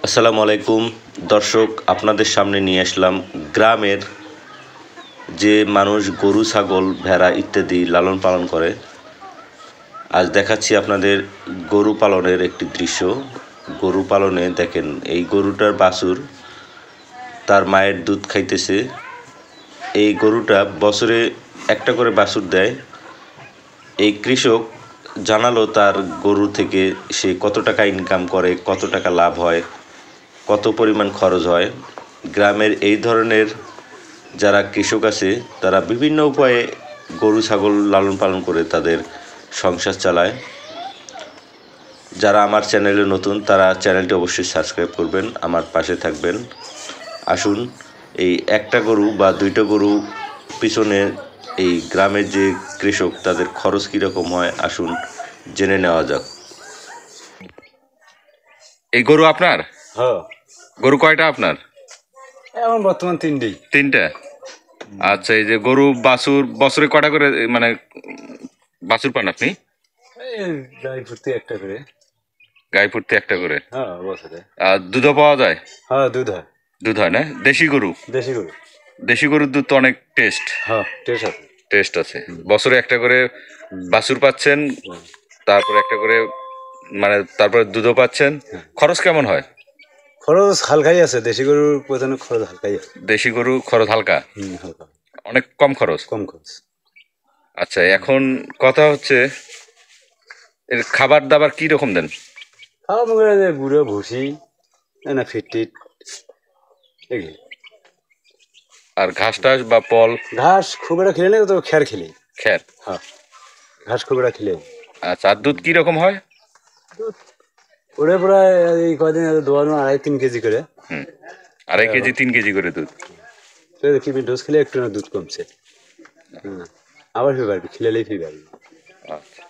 আসসালামু আলাইকুম দর্শক, আপনাদের সামনে নিয়ে আসলাম গ্রামের যে মানুষ গরু, ছাগল, ভেড়া ইত্যাদি লালন পালন করে। আজ দেখাচ্ছি আপনাদের গরু পালনের একটি দৃশ্য। গরু পালনে দেখেন, এই গরুটার বাছুর তার মায়ের দুধ খাইতেছে। এই গরুটা বছরে একটা করে বাছুর দেয়। এই কৃষক জানালো তার গরু থেকে সে কত টাকা ইনকাম করে, কত টাকা লাভ হয়, কত পরিমাণ খরচ হয়। গ্রামের এই ধরনের যারা কৃষক আছে তারা বিভিন্ন উপায়ে গরু, ছাগল লালন পালন করে তাদের সংসার চালায়। যারা আমার চ্যানেলে নতুন তারা চ্যানেলটি অবশ্যই সাবস্ক্রাইব করবেন, আমার পাশে থাকবেন। আসুন, এই একটা গরু বা দুইটা গরু পিছনে এই গ্রামের যে কৃষক তাদের খরচ কীরকম হয় আসুন জেনে নেওয়া যাক। এই গরু আপনার? হ্যাঁ, গরু কয়টা আপনার? এখন বর্তমান তিনটা। আচ্ছা, এই যে গরু বাছুর বছরে কয়টা করে মানে বাছুর পান আপনি? গাই ভর্তি একটা করে। গাই প্রতি একটা করে? হ্যাঁ, বছরে। আর দুধও পাওয়া যায়? হ্যাঁ, দুধ হয়। দুধ হয় না? দেশি গরু? দেশি গরু। দেশি গরুর দুধ তো অনেক টেস্ট। হ্যাঁ, টেস্ট আছে। টেস্ট আছে। বছরে একটা করে বাছুর পাচ্ছেন, তারপরে একটা করে মানে তারপরে দুধও পাচ্ছেন। খরচ কেমন হয়? খরচ হালকাই আছে, দেশি গরুর প্রধান খরচ হালকাই আছে। দেশি গরু খরচ হালকা? হালকা, অনেক কম খরচ? কম খরচ। আচ্ছা, এখন কথা হচ্ছে এর খাবার দাবার কি রকম দেন? খাওয়া মনে যে গুঁড়ো ভুসি না ফিট টিট এগুলি। আর ঘাস টাস বা পল? ঘাস খুব একটা খেলে নেই, তো খ্যার খেলে। খ্যার? হ্যাঁ, ঘাস খুব একটা খেলে। আচ্ছা, আর দুধ কি রকম হয়? ওরে প্রায় এই কদিন দোয়ানো 2.5-3 কেজি করে। 2.5 কেজি 3 কেজি করে দুধ? কি ডোজ খেলে একটু না দুধ কমছে। আবার ফিরে পারবি, খেলেলেই ফিরে পারবি। আচ্ছা,